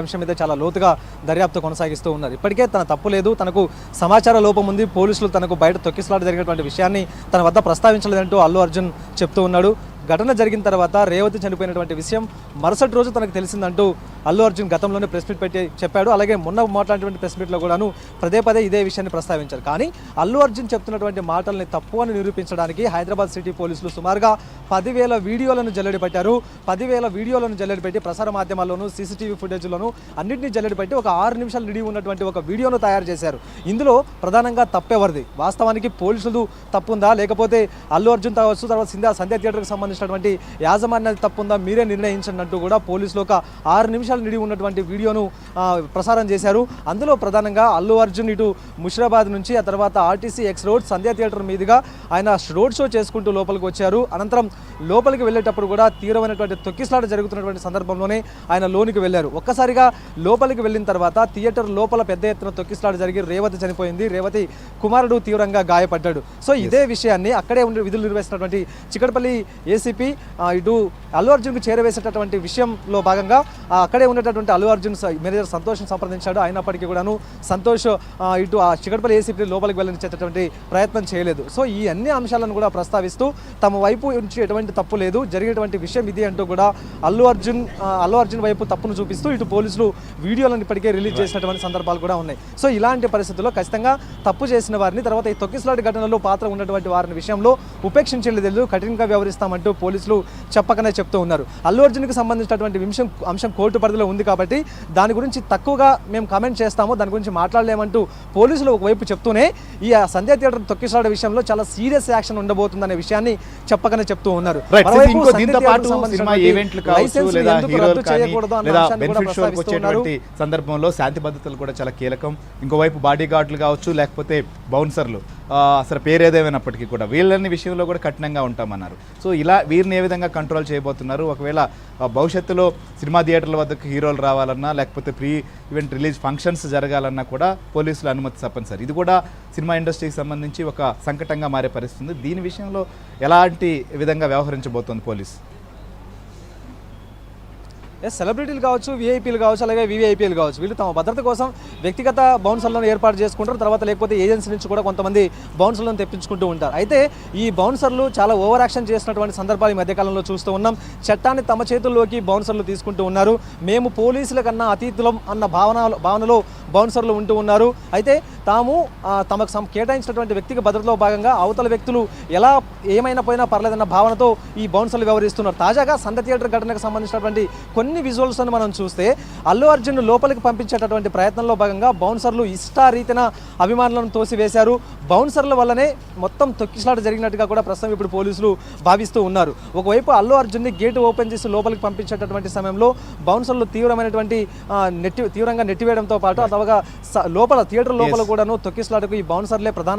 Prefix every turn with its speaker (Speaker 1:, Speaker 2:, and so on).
Speaker 1: అంశం మీద చాలా లోతుగా దర్యాప్తు కొనసాగిస్తూ ఉన్నారు. ఇప్పటికే తన తప్పు లేదు, తనకు సమాచార లోపం ఉంది, పోలీసులు తనకు బయట తొక్కిసలాట జరిగినటువంటి విషయాన్ని తన వద్ద ప్రస్తావించలేదంటూ అల్లు అర్జున్ చెప్తూ ఉన్నాడు. ఘటన జరిగిన తర్వాత రేవతి చనిపోయినటువంటి విషయం మరుసటి రోజు తనకు తెలిసిందంటూ అల్లు అర్జున్ గతంలోనే ప్రెస్ మీట్ పెట్టి చెప్పాడు. అలాగే మొన్న మాట్లాడినటువంటి ప్రెస్ మీట్లో కూడాను పదే ఇదే విషయాన్ని ప్రస్తావించారు. కానీ అల్లు అర్జున్ చెప్తున్నటువంటి మాటల్ని తప్పు అని నిరూపించడానికి హైదరాబాద్ సిటీ పోలీసులు సుమారుగా 10,000 వీడియోలను జల్లెడి పెట్టారు. 10,000 వీడియోలను జల్లెడి పెట్టి ప్రసార మాధ్యమాల్లోనూ సీసీటీవీ ఫుటేజ్లోనూ అన్నింటినీ జల్లెడి పెట్టి ఒక 6 నిమిషాలు నిడివి ఉన్నటువంటి ఒక వీడియోను తయారు చేశారు. ఇందులో ప్రధానంగా తప్పెవరిది? వాస్తవానికి పోలీసులు తప్పుందా, లేకపోతే అల్లు అర్జున్ కావచ్చు, తర్వాత సంధ్య థియేటర్కి సంబంధించినటువంటి యాజమాన్యాలు తప్పుందా, మీరే నిర్ణయించండి అంటూ కూడా పోలీసులు ఒక 6 నిమిషాలు నిడివి ఉన్నటువంటి వీడియోను ప్రసారం చేశారు. అందులో ప్రధానంగా అల్లు అర్జున్ ఇటు ముషిరాబాద్ నుంచి, ఆ తర్వాత ఆర్టీసీ ఎక్స్ రోడ్ సంధ్య థియేటర్ మీదుగా ఆయన రోడ్ షో చేసుకుంటూ లోపలికి వచ్చారు. అనంతరం లోపలికి వెళ్ళేటప్పుడు కూడా తీవ్రమైనటువంటి తొక్కిసలాట జరుగుతున్నటువంటి సందర్భంలోనే ఆయన లోనికి వెళ్ళారు. ఒక్కసారిగా లోపలికి వెళ్ళిన తర్వాత థియేటర్ లోపల పెద్ద ఎత్తున తొక్కిసలాట జరిగి రేవతి చనిపోయింది. రేవతి కుమారుడు తీవ్రంగా గాయపడ్డాడు. సో ఇదే విషయాన్ని అక్కడే ఉండి విధులు నిర్వహిస్తున్నటువంటి చికటపల్లి ఏసీపీ ఇటు అల్లు అర్జున్కు చేరవేసేటటువంటి విషయంలో భాగంగా అక్కడే ఉండేటటువంటి అల్లు అర్జున్ మేనేజర్ సంతోష్ని సంప్రదించాడు. అయినప్పటికీ కూడాను సంతోష్ ఇటు ఆ చికటపల్లి ఏసీపీ లోపలికి వెళ్ళనిచ్చేటటువంటి ప్రయత్నం చేయలేదు. సో ఈ అన్ని అంశాలను కూడా ప్రస్తావిస్తూ తమ వైపు నుంచి ఎటువంటి తప్పు లేదు, జరిగేటువంటి విషయం ఇది అంటూ కూడా అల్లు అర్జున్ వైపు తప్పును చూపిస్తూ ఇటు పోలీసులు వీడియోలను ఇప్పటికే రిలీజ్ చేసినటువంటి సందర్భాలు కూడా ఉన్నాయి. సో ఇలాంటి పరిస్థితుల్లో ఖచ్చితంగా తప్పు చేసిన వారిని, తర్వాత ఈ తొక్కిసలాట ఘటనలో పాత్ర ఉన్నటువంటి వారిని విషయంలో ఉపేక్షించలేదు, కఠినంగా వ్యవహరిస్తామంటూ పోలీసులు చెప్పకనే చెప్తూ ఉన్నారు. అల్లు అర్జున్కి సంబంధించినటువంటి అంశం కోర్టు పరిధిలో ఉంది కాబట్టి దాని గురించి తక్కువగా మేము కామెంట్ చేస్తాము, దాని గురించి మాట్లాడలేమంటూ పోలీసులు ఒకవైపు చెప్తూనే ఈ సంధ్య థియేటర్ తొక్కిసలాట విషయంలో చాలా సీరియస్ యాక్షన్ ఉండబోతుందనే విషయాన్ని చెప్పకనే చెప్తూ ఉన్నారు.
Speaker 2: సందర్భంలో శాంతి భద్రతలు కూడా చాలా కీలకం. ఇంకోవైపు బాడీ గార్డులు కావచ్చు, లేకపోతే బౌన్సర్లు, అసలు పేరు ఏదేమైనప్పటికీ కూడా వీళ్ళని విషయంలో కూడా కఠినంగా ఉంటామన్నారు. సో ఇలా వీరిని ఏ విధంగా కంట్రోల్ చేయబోతున్నారు? ఒకవేళ భవిష్యత్తులో సినిమా థియేటర్ల వద్దకు హీరోలు రావాలన్నా, లేకపోతే ప్రీ ఈవెంట్ రిలీజ్ ఫంక్షన్స్ జరగాలన్నా కూడా పోలీసుల అనుమతి తప్పనిసరి. ఇది కూడా సినిమా ఇండస్ట్రీకి సంబంధించి ఒక సంకటంగా మారే పరిస్థితి ఉంది. దీని విషయంలో ఎలాంటి విధంగా వ్యవహరించబోతోంది పోలీసు?
Speaker 1: సెలబ్రిటీలు కావచ్చు, వీఐపీలు కావచ్చు, అలాగే వీవీఐపీలు కావచ్చు, వీళ్ళు తమ భద్రత కోసం వ్యక్తిగత బౌన్సర్లను ఏర్పాటు చేసుకుంటారు. తర్వాత లేకపోతే ఏజెన్సీ నుంచి కూడా కొంతమంది బౌన్సర్లను తెప్పించుకుంటూ ఉంటారు. అయితే ఈ బౌన్సర్లు చాలా ఓవర్ యాక్షన్ చేసినటువంటి సందర్భాలు ఈ మధ్యకాలంలో చూస్తూ ఉన్నాం. చట్టాన్ని తమ చేతుల్లోకి బౌన్సర్లు తీసుకుంటూ ఉన్నారు. మేము పోలీసుల కన్నా అతీతులం అన్న భావనలో బౌన్సర్లు ఉంటూ ఉన్నారు. అయితే తమకు కేటాయించినటువంటి వ్యక్తిగత భద్రతలో భాగంగా అవతల వ్యక్తులు ఎలా ఏమైనా పోయినా పర్లేదన్న భావనతో ఈ బౌన్సర్లు వ్యవహరిస్తున్నారు. తాజాగా సంధ్య థియేటర్ ఘటనకు సంబంధించినటువంటి కొన్ని విజువల్స్ని మనం చూస్తే అల్లు అర్జున్ లోపలికి పంపించేటటువంటి ప్రయత్నంలో భాగంగా బౌన్సర్లు ఇష్టారీతిన అభిమానులను తోసివేశారు. బౌన్సర్ల వల్లనే మొత్తం తొక్కిసలాట జరిగినట్టుగా కూడా ప్రస్తుతం ఇప్పుడు పోలీసులు భావిస్తూ ఉన్నారు. ఒకవైపు అల్లు అర్జున్ని గేటు ఓపెన్ చేసి లోపలికి పంపించేటటువంటి సమయంలో బౌన్సర్లు తీవ్రంగా నెట్టివేయడంతో పాటు లోపల థియేటర్ లోపల కూడాను తొక్కిసలాటకు ఈ బౌన్సర్లే ప్రధాన